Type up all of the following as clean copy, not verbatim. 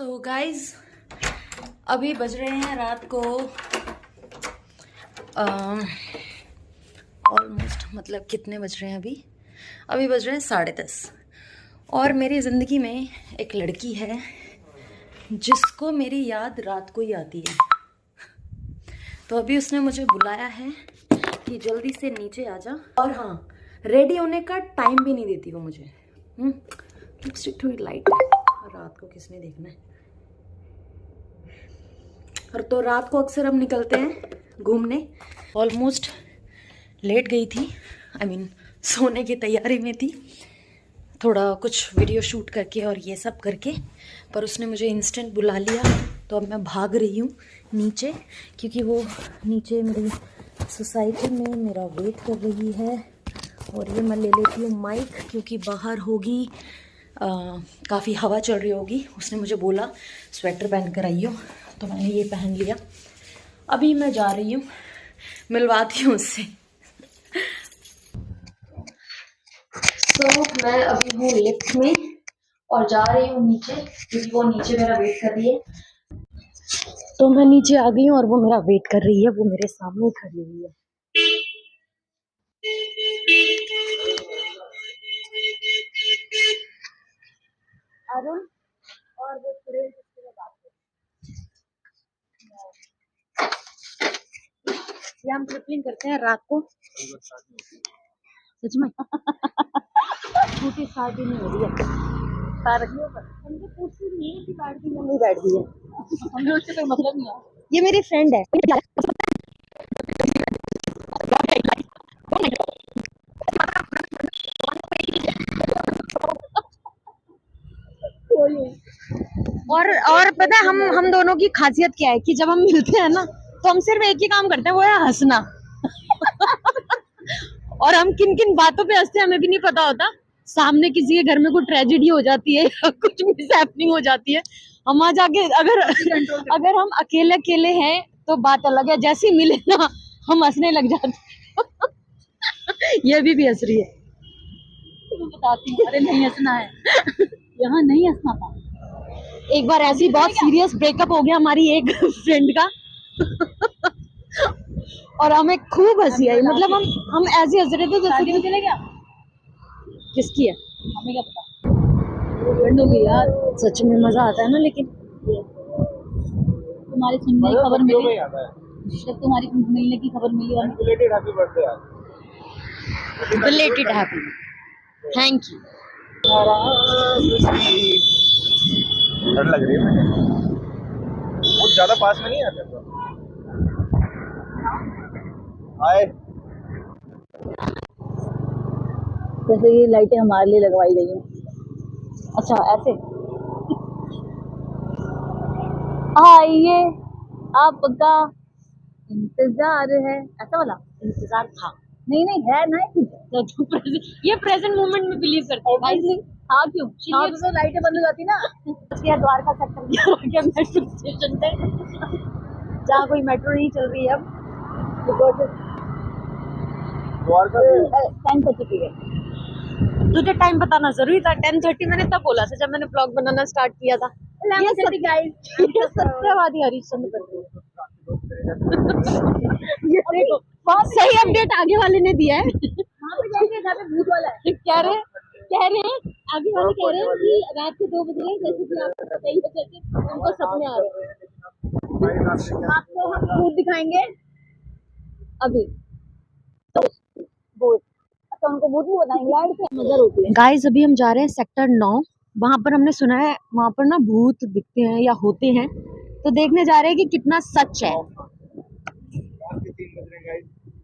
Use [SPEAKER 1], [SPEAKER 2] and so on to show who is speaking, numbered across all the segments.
[SPEAKER 1] So guys अभी बज रहे हैं रात को ऑलमोस्ट मतलब कितने बज रहे हैं अभी बज रहे हैं 10:30। और मेरी ज़िंदगी में एक लड़की है जिसको मेरी याद रात को ही आती है। तो अभी उसने मुझे बुलाया है कि जल्दी से नीचे आ जा। और हाँ, रेडी होने का टाइम भी नहीं देती वो मुझे। लिपस्टिक थोड़ी लाइट है, रात को किसने देखना है। और तो रात को अक्सर हम निकलते हैं घूमने। ऑलमोस्ट लेट गई थी, सोने की तैयारी में थी, थोड़ा कुछ वीडियो शूट करके और ये सब करके, पर उसने मुझे इंस्टेंट बुला लिया। तो अब मैं भाग रही हूँ नीचे, क्योंकि वो नीचे मेरी सोसाइटी में मेरा वेट कर रही है। और ये मैं ले लेती हूँ माइक, क्योंकि बाहर होगी काफ़ी हवा चल रही होगी। उसने मुझे बोला स्वेटर पहन कर आइयो, तो मैंने ये पहन लिया। अभी मैं जा रही हूँ, मिलवाती हूँ उससे। तो मैं अभी हूँ लिफ्ट में और जा रही हूँ नीचे, क्योंकि वो नीचे मेरा वेट कर रही है। तो मैं नीचे आ गई हूँ और वो मेरा वेट कर रही है, वो मेरे सामने ही खड़ी हुई है। अरुण और वो सुरेश से बात ये हम ट्रिपलिंग करते हैं रात को। सच में स्कूटी स्टार्ट ही नहीं हो रही है। हमको पूछती नहीं है कि बैठ गई या नहीं बैठ गई है। हमें उससे कोई मतलब नहीं है। ये मेरी फ्रेंड है। और पता है हम दोनों की खासियत क्या है कि जब हम मिलते हैं ना, तो हम सिर्फ एक ही काम करते हैं, वो है हंसना। और हम किन किन बातों पे हंसते हैं हमें भी नहीं पता होता। सामने किसी के घर में कोई ट्रेजेडी हो जाती है या कुछ मिसहैपनिंग हो जाती है, हम वहां जाके अगर हम अकेले अकेले हैं तो बात अलग है, जैसे ही मिले ना हम हंसने लग जाते हैं। ये भी हंस रही है। तो बताती हूँ, अरे नहीं हंसना है, यहाँ नहीं हंसना था। एक बार ऐसी बहुत सीरियस ब्रेकअप हो गया हमारी एक फ्रेंड का। और हमें खूब हंसी आई, मतलब हम ऐसे हंस रहे थे जैसे कि चले गया। किसकी है हमें क्या पता, फ्रेंड हो गई यार। सच में मजा आता है ना। लेकिन तुम्हारी सुनने की खबर मिली, जब तुम्हारी मिलने की खबर मिली, हमें बिलेटेड हैप्पी बर्थडे यार। Belated happy, thank you.
[SPEAKER 2] डर लग रही है मुझे, बहुत ज्यादा पास में नहीं आते तो। हाय,
[SPEAKER 1] जैसे ये लाइटें हमारे लिए लगवाई गई हैं। अच्छा ऐसे आइए आपका इंतजार है, ऐसा वाला इंतजार था। नहीं है ना, ये प्रेजेंट मोमेंट में बिलीव करते हैं। हाँ क्यों, तो लाइटें बंद हो जाती ना। द्वारका सेक्टर मेट्रो स्टेशन पे, जहाँ कोई मेट्रो नहीं चल रही है अब,
[SPEAKER 2] द्वारका
[SPEAKER 1] 10:30 की है। तुझे टाइम बताना जरूरी था। 10:30 मैंने तब बोला था जब मैंने ब्लॉग बनाना स्टार्ट किया था। ये सत्यवादी हरिश्चंद्र। ये देखो बहुत सही अपडेट आगे वाले ने दिया है। वहाँ पे जाएंगे जहाँ पे भूत वाला है। कह रहे हैं आगे वाले कह रहे हैं कि रात के 2 बजे, जैसे कि आपको पता ही है, जैसे उनको सपने आ रहे हैं। आपको हम भूत दिखाएंगे अभी, तो उनको भूत नहीं बताएंगे। गाइस अभी हम जा रहे हैं सेक्टर 9। वहां पर हमने सुना है वहां पर ना भूत दिखते हैं या होते हैं, तो देखने जा रहे हैं कि कितना सच है।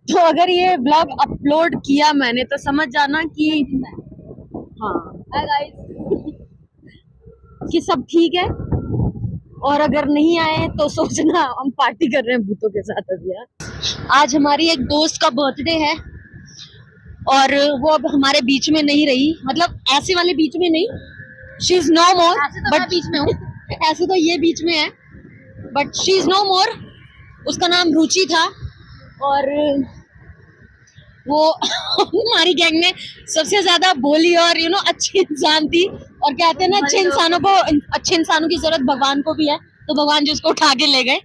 [SPEAKER 1] तो अगर ये ब्लॉग अपलोड किया मैंने तो समझ जाना कि हाँ कि सब ठीक है। और अगर नहीं आए तो सोचना हम पार्टी कर रहे हैं भूतों के साथ अभी यार। आज हमारी एक दोस्त का बर्थडे है और वो अब हमारे बीच में नहीं रही, मतलब ऐसे वाले बीच में नहीं, she is no more, but बीच में हूँ। ऐसे तो ये बीच में है, but she is no more. उसका नाम रुचि था और वो हमारी गैंग में सबसे ज्यादा भोली और अच्छी इंसान थी। और कहते हैं ना अच्छे इंसानों की जरूरत भगवान को भी है, तो भगवान जी उसको उठा के ले गए।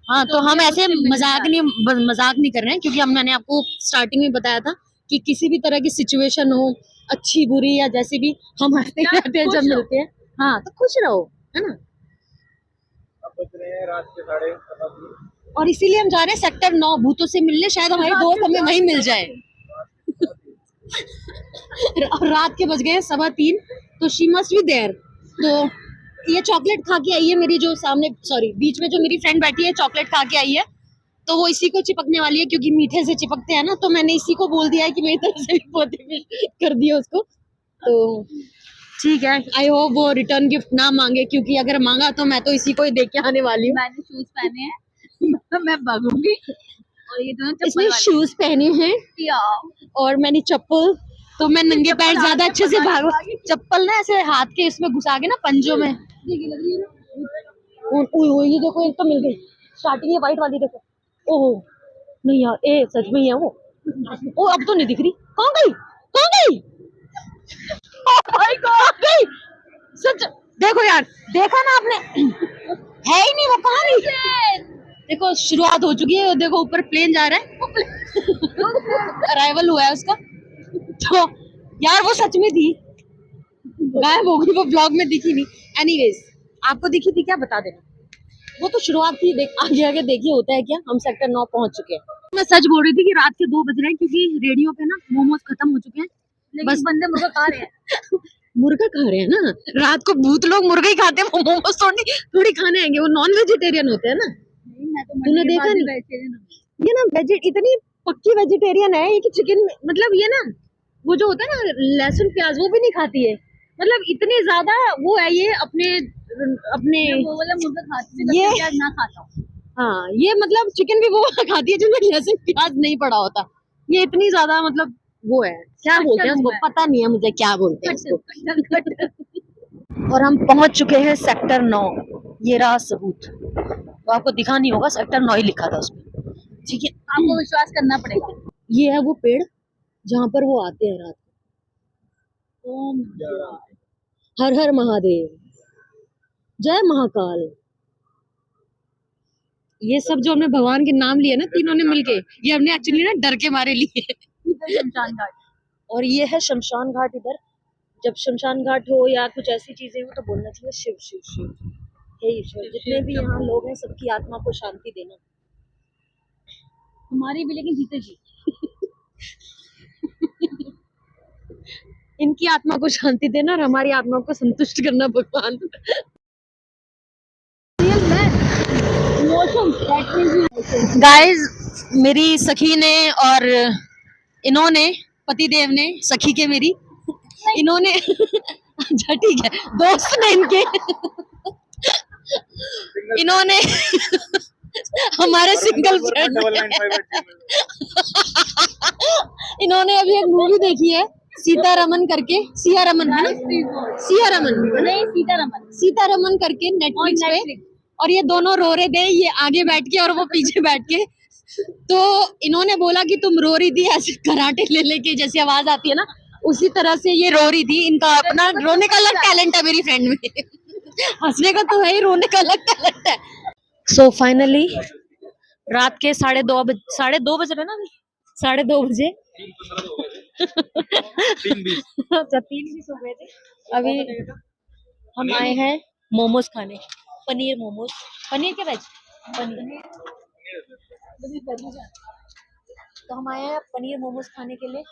[SPEAKER 1] हाँ, तो हम ऐसे मजाक नहीं कर रहे हैं, क्योंकि मैंने आपको स्टार्टिंग में बताया था कि किसी भी तरह की सिचुएशन हो, अच्छी बुरी या जैसी भी, हम हंसते रहते हैं जब मिलते हैं। हाँ, तो खुश रहो, है ना।
[SPEAKER 2] अब बज रहे हैं रात के 3:30।
[SPEAKER 1] और इसीलिए हम जा रहे हैं सेक्टर 9 भूतों से मिलने, शायद हमारी दोस्त हमें वहीं मिल जाए। और रात के बज गए 3:15, तो शी मस्ट बी देयर। तो ये चॉकलेट खा के आई है मेरी, जो सामने, सॉरी, बीच में जो मेरी फ्रेंड बैठी है, चॉकलेट खा के आई है, तो वो इसी को चिपकने वाली है, क्योंकि मीठे से चिपकते हैं ना, तो मैंने इसी को बोल दिया है कि मेरी तरफ से भी पोते में कर दिया उसको। तो ठीक है, आई होप वो रिटर्न गिफ्ट ना मांगे, क्योंकि अगर मांगा तो मैं तो इसी को ही दे के आने वाली हूँ।
[SPEAKER 3] मैंने शूज पहने हैं मैं भागूंगी, और ये दोनों
[SPEAKER 1] इसने शूज पहने हैं और मैंने चप्पल, तो मैं नंगे पैर ज्यादा अच्छे से भागू। चप्पल ना ऐसे हाथ के इसमें घुसा के ना पंजों में। ये देखो, एक तो मिल गई स्टार्टिंग, ये व्हाइट वाली देखो। ओहो नहीं यार, ए सच में ही है वो। ओ अब तो नहीं दिख रही, कहाँ गई, कहाँ गई? कहाँ गई? सच देखो यार, देखा ना आपने, है ही नहीं वो, कहाँ गई? देखो शुरुआत हो चुकी है, देखो ऊपर प्लेन जा रहा है, अराइवल हुआ है उसका। तो यार वो सच में थी, गायब हो गई, वो ब्लॉग में दिखी नहीं। एनीवेज, आपको दिखी थी क्या, बता देना। वो तो शुरुआत थी, देख आगे आगे देखिए होता है क्या। हम सेक्टर 9 पहुंच चुके हैं। मैं सच बोल रही थी कि रात के 2 बज रहे हैं, क्योंकि रेडियो पे ना मोमोज खत्म हो चुके हैं, बस
[SPEAKER 3] बंदे मुर्गा खा रहे हैं।
[SPEAKER 1] मुर्गा खा रहे हैं ना, रात को भूत लोग मुर्गा ही खाते हैं, वो मोमोज थोड़ी खाने आएंगे, वो नॉन वेजिटेरियन होते हैं ना।
[SPEAKER 3] मैं तो
[SPEAKER 1] तूने देखा नहीं, ये ना इतनी पक्की वेजिटेरियन है कि चिकन, मतलब ये ना वो जो होता है ना लहसुन प्याज, वो भी नहीं खाती है, मतलब इतने ज्यादा वो है ये अपने
[SPEAKER 3] वो वाला मुर्गा खाती हूँ,
[SPEAKER 1] ये
[SPEAKER 3] प्याज ना खाता हूँ।
[SPEAKER 1] हाँ, ये मतलब चिकन भी वो खाती है जिसमें लहसुन प्याज नहीं पड़ा होता। ये इतनी ज्यादा मतलब वो है, क्या बोलते हैं उसको, पता नहीं है मुझे क्या बोलते हैं उसको। और हम पहुंच चुके हैं सेक्टर 9, ये रहा सबूत। तो आपको दिखा नहीं होगा, सेक्टर 9 ही लिखा था उसमें, ठीक है।
[SPEAKER 3] आपको विश्वास करना पड़ेगा।
[SPEAKER 1] ये है वो पेड़ जहाँ पर वो आते हैं रात को। हर हर महादेव, जय महाकाल। ये सब जो हमने भगवान के नाम लिए ना तीनों ने मिलके, ये हमने एक्चुअली ना डर के मारे लिए।
[SPEAKER 3] शमशान घाट,
[SPEAKER 1] और ये है शमशान घाट। इधर जब शमशान घाट हो या कुछ ऐसी चीजें हो तो बोलना चाहिए शिव शिव शिव, हे ईश्वर, जितने भी यहाँ लोग हैं सबकी आत्मा को शांति देना।
[SPEAKER 3] हमारी भी लेकिन जीते जी।
[SPEAKER 1] इनकी आत्मा को शांति देना और हमारी आत्मा को संतुष्ट करना भगवान। गाइस, मेरी सखी ने और इन्होंने, पतिदेव ने, सखी के मेरी, इन्होंने अच्छा ठीक है, दोस्त ने इनके, इन्होंने हमारे सिंगल फ्रेंड इन्होंने अभी एक मूवी देखी है सीतारमन करके, सिया रमन है ना, सिया रमन
[SPEAKER 3] नहीं, सीतारमन
[SPEAKER 1] सीतारमन करके नेटफ्लिक्स पे। और ये दोनों रो रहे थे, ये आगे बैठ के और वो पीछे बैठ के। तो इन्होंने बोला कि तुम रो रही थी ऐसे कराटे ले लेके, जैसी आवाज आती है ना, उसी तरह से ये रो रही थी। इनका अपना रोने का अलग टैलेंट है मेरी फ्रेंड में। हंसने का तो है ही, रोने का अलग टैलेंट है। सो फाइनली रात के 2:30 बज रहे ना अभी, 2:30 बजे।
[SPEAKER 2] 3:20।
[SPEAKER 1] अच्छा 3:20 हो गए थे। अभी हम आए हैं मोमोज खाने, पनीर मोमोज, पनीर के वेज, पनीर। तो हम आए हैं पनीर मोमोज खाने के लिए।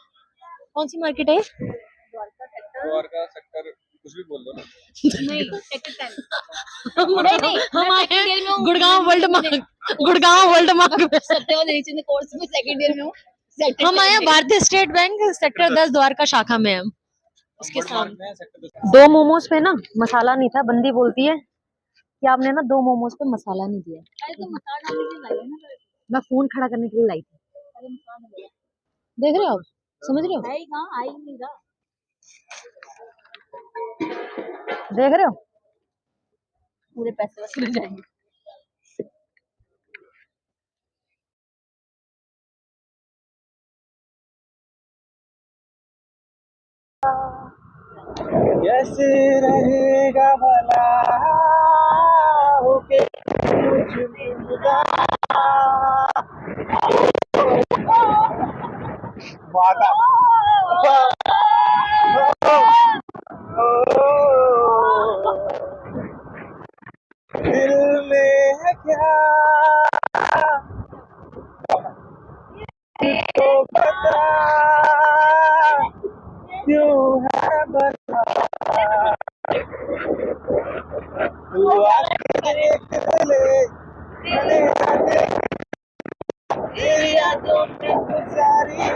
[SPEAKER 1] कौन सी मार्केट है?
[SPEAKER 2] द्वारका सेक्टर, कुछ भी बोल दो ना।
[SPEAKER 3] नहीं, सेक्टर 10।
[SPEAKER 1] हम आए हैं गुड़गांव वर्ल्ड मार्ग, गुड़गांव वर्ल्ड मार्ग
[SPEAKER 3] सत्यवाद कोर्स में सेकंड ईयर में हूँ।
[SPEAKER 1] हम आए हैं भारतीय स्टेट बैंक सेक्टर 10 द्वारका शाखा में हम। उसके सामने
[SPEAKER 2] सेक्टर 10।
[SPEAKER 1] 2 मोमोज पे ना मसाला नहीं था। बंदी बोलती है कि आपने ना 2 मोमोज पे मसाला नहीं दिया।
[SPEAKER 3] अरे तो मसाला डालने के लिए लाई है ना।
[SPEAKER 1] मैं फोन खड़ा करने के लिए लाई थी।
[SPEAKER 3] अरे मसाला डाला
[SPEAKER 1] देख रहे हो आप, समझ रहे हो,
[SPEAKER 3] है ही कहाँ, आई नहीं रहा।
[SPEAKER 1] देख रहे हो।
[SPEAKER 3] पूरे पैसे वसूल जाएंगे।
[SPEAKER 2] कैसे रहेगा भला होके मुझ वादा दिल में है क्या तो बता क्यों है बता तू आके देख ले मैंने आके तेरी यादों में सारी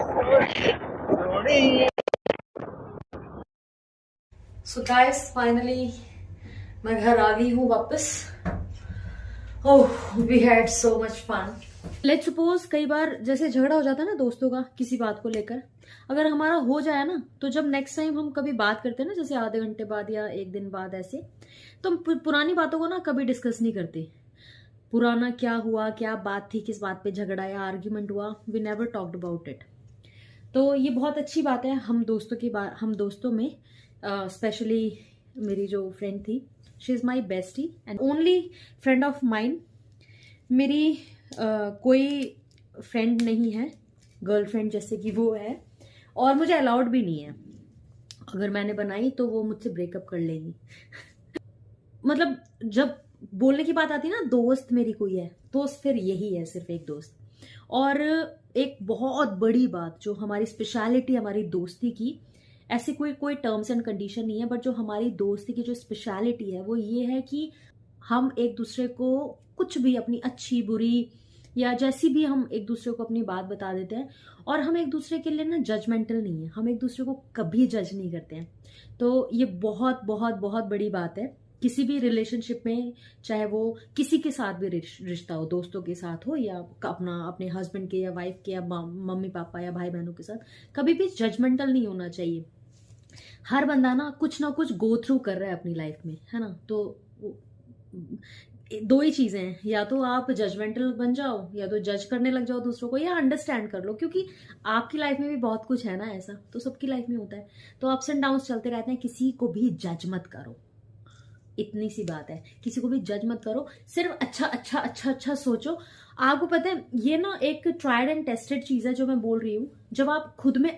[SPEAKER 2] छोड़ी।
[SPEAKER 1] सो गाइस फाइनली मैं घर आ गई हूँ वापस। Oh we had so much fun. Let's suppose कई बार जैसे झगड़ा हो जाता है ना दोस्तों का किसी बात को लेकर, अगर हमारा हो जाए ना तो जब नेक्स्ट टाइम हम कभी बात करते हैं ना, जैसे आधे घंटे बाद या एक दिन बाद ऐसे, तो हम पुरानी बातों को ना कभी डिस्कस नहीं करते। पुराना क्या हुआ, क्या बात थी, किस बात पे झगड़ा या आर्ग्यूमेंट हुआ, we never talked about it. तो ये बहुत अच्छी बात है हम दोस्तों में स्पेशली मेरी जो फ्रेंड थी, she is my bestie and only friend of mine. मेरी कोई फ्रेंड नहीं है गर्लफ्रेंड जैसे कि वो है, और मुझे अलाउड भी नहीं है। अगर मैंने बनाई तो वो मुझसे ब्रेकअप कर लेगी। मतलब जब बोलने की बात आती है ना, दोस्त मेरी कोई है, दोस्त फिर यही है, सिर्फ एक दोस्त। और एक बहुत बड़ी बात जो हमारी स्पेशलिटी हमारी दोस्ती की, ऐसे कोई टर्म्स एंड कंडीशन नहीं है, बट जो हमारी दोस्ती की जो स्पेशलिटी है वो ये है कि हम एक दूसरे को कुछ भी अपनी अच्छी बुरी या जैसी भी हम एक दूसरे को अपनी बात बता देते हैं, और हम एक दूसरे के लिए ना जजमेंटल नहीं है, हम एक दूसरे को कभी जज नहीं करते हैं। तो ये बहुत बहुत बहुत बड़ी बात है किसी भी रिलेशनशिप में, चाहे वो किसी के साथ भी रिश्ता हो, दोस्तों के साथ हो या अपने हस्बैंड के या वाइफ के या मम्मी पापा या भाई बहनों के साथ, कभी भी जजमेंटल नहीं होना चाहिए। हर बंदा ना कुछ गो थ्रू कर रहा है अपनी लाइफ में, है ना। तो दो ही चीजें हैं, या तो आप जजमेंटल बन जाओ या तो जज करने लग जाओ दूसरों को, या अंडरस्टैंड कर लो, क्योंकि आपकी लाइफ में भी बहुत कुछ है ना ऐसा, तो सबकी लाइफ में होता है। तो अप्स एंड डाउन्स चलते रहते हैं, किसी को भी जज मत करो, इतनी सी बात है। किसी को भी जज मत करो, सिर्फ अच्छा सोचो। आपको पता है ये ना एक ट्राइड एंड टेस्टेड चीज है जो मैं बोल रही हूँ। जब आप खुद में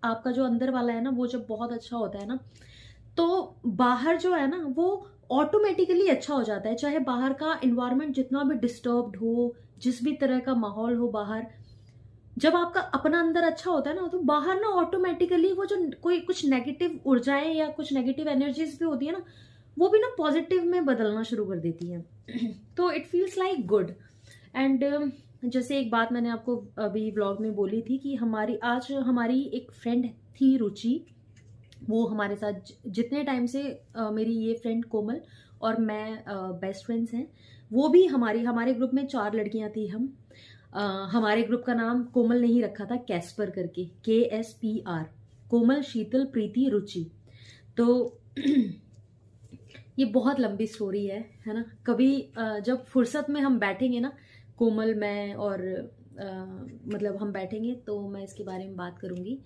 [SPEAKER 1] आपका जो अंदर वाला है ना, वो जब बहुत अच्छा होता है ना, तो बाहर जो है ना वो ऑटोमेटिकली अच्छा हो जाता है। चाहे बाहर का एनवायरनमेंट जितना भी डिस्टर्ब्ड हो, जिस भी तरह का माहौल हो बाहर, जब आपका अपना अंदर अच्छा होता है ना, तो बाहर ना ऑटोमेटिकली वो जो कुछ नेगेटिव ऊर्जाएं या कुछ नेगेटिव एनर्जीज भी होती है ना, वो भी ना पॉजिटिव में बदलना शुरू कर देती है। तो it feels like good. And जैसे एक बात मैंने आपको अभी व्लॉग में बोली थी कि आज हमारी एक फ्रेंड थी रुचि, वो हमारे साथ जितने टाइम से मेरी ये फ्रेंड कोमल और मैं बेस्ट फ्रेंड्स हैं, वो भी हमारे ग्रुप में 4 लड़कियां थी। हमारे ग्रुप का नाम कोमल नहीं रखा था, कैस्पर करके, KSPR, कोमल, शीतल, प्रीति, रुचि। तो ये बहुत लंबी स्टोरी है ना। कभी जब फुर्सत में हम बैठेंगे ना, कोमल, मैं और मतलब हम बैठेंगे तो मैं इसके बारे में बात करूंगी।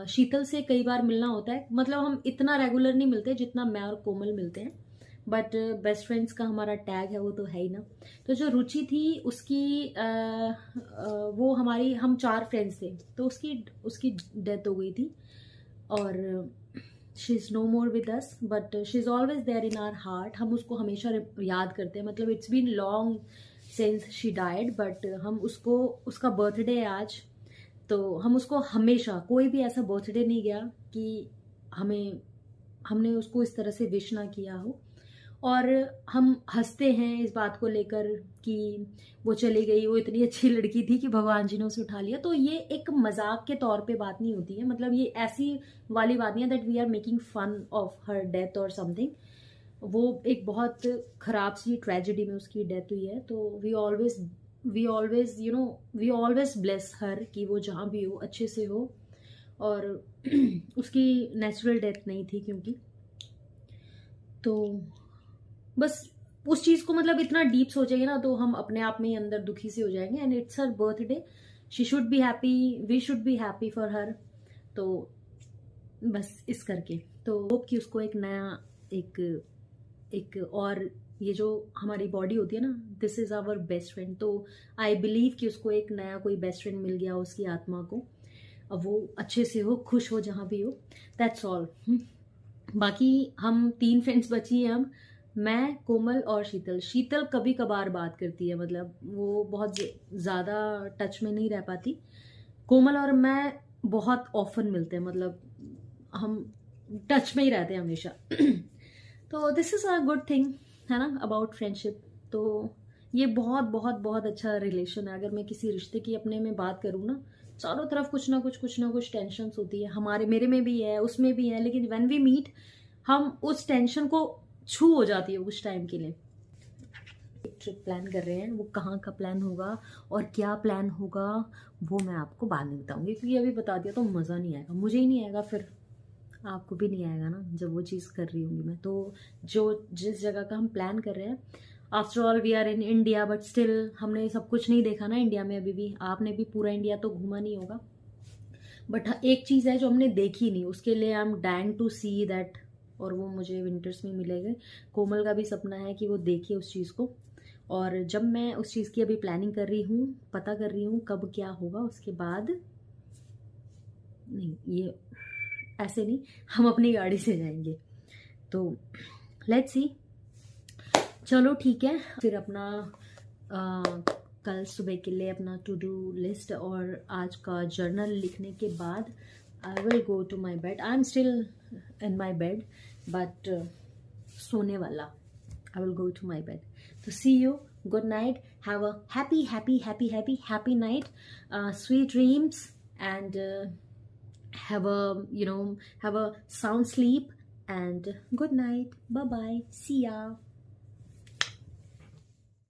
[SPEAKER 1] शीतल से कई बार मिलना होता है, मतलब हम इतना रेगुलर नहीं मिलते जितना मैं और कोमल मिलते हैं, बट बेस्ट फ्रेंड्स का हमारा टैग है वो तो है ही ना। तो जो रुचि थी उसकी वो हम 4 फ्रेंड्स थे, तो उसकी डेथ हो गई थी, और she is no more with us, but she is always there in our heart. हम उसको हमेशा याद करते हैं। मतलब it's been long since she died, but हम उसका बर्थडे है आज, तो हम उसको हमेशा, कोई भी ऐसा बर्थडे नहीं गया कि हमने उसको इस तरह से विश ना किया हो। और हम हंसते हैं इस बात को लेकर कि वो चली गई, वो इतनी अच्छी लड़की थी कि भगवान जी ने उसे उठा लिया। तो ये एक मजाक के तौर पे बात नहीं होती है, मतलब ये ऐसी वाली बात नहीं है that we are making fun of her death और समथिंग। वो एक बहुत खराब सी ट्रेजेडी में उसकी डेथ हुई है। तो वी ऑलवेज ब्लेस हर कि वो जहाँ भी हो अच्छे से हो, और उसकी नेचुरल डेथ नहीं थी क्योंकि। तो बस उस चीज को मतलब इतना डीप सोचेंगे ना तो हम अपने आप में ही अंदर दुखी से हो जाएंगे। And it's her birthday, she should be happy, we should be happy for her. तो बस इस करके। तो होप कि उसको एक नया एक और ये जो हमारी बॉडी होती है ना, this is our best friend. तो आई बिलीव कि उसको एक नया कोई बेस्ट फ्रेंड मिल गया उसकी आत्मा को। अब वो अच्छे से हो, खुश हो जहाँ भी हो, दैट्स ऑल। बाकी हम 3 फ्रेंड्स बची हैं अब, मैं, कोमल और शीतल। शीतल कभी कभार बात करती है, मतलब वो बहुत ज़्यादा टच में नहीं रह पाती। कोमल और मैं बहुत ऑफन मिलते हैं, मतलब हम टच में ही रहते हैं हमेशा। तो this is a good thing है ना अबाउट फ्रेंडशिप। तो ये बहुत बहुत बहुत अच्छा रिलेशन है। अगर मैं किसी रिश्ते की अपने में बात करूँ ना, चारों तरफ कुछ ना कुछ टेंशन होती है, हमारे मेरे में भी है, उसमें भी है, लेकिन व्हेन वी मीट हम उस टेंशन को छू हो जाती है उस टाइम के लिए। एक ट्रिप प्लान कर रहे हैं, वो कहाँ का प्लान होगा और क्या प्लान होगा वो मैं आपको बाद में बताऊंगी, क्योंकि अभी बता दिया तो मज़ा नहीं आएगा, मुझे ही नहीं आएगा, फिर आपको भी नहीं आएगा ना जब वो चीज़ कर रही होंगी मैं। तो जिस जगह का हम प्लान कर रहे हैं, after all we are in India, but still हमने सब कुछ नहीं देखा ना इंडिया में अभी भी। आपने भी पूरा इंडिया तो घूमा नहीं होगा, बट एक चीज़ है जो हमने देखी नहीं, उसके लिए I am dying to see that, और वो मुझे विंटर्स में मिलेगा। कोमल का भी सपना है कि वो देखे उस चीज़ को, और जब मैं उस चीज़ की अभी प्लानिंग कर रही हूँ, पता कर रही हूँ कब क्या होगा, उसके बाद नहीं, ये ऐसे नहीं, हम अपनी गाड़ी से जाएंगे। तो लेट्स सी, चलो ठीक है। फिर अपना कल सुबह के लिए अपना टू डू लिस्ट और आज का जर्नल लिखने के बाद I will go to my bed. I am still in my bed, but सोने वाला, I will go to my bed. So see you. Good night. Have a happy night. Sweet dreams, and have a sound sleep. And good night. Bye bye. See ya.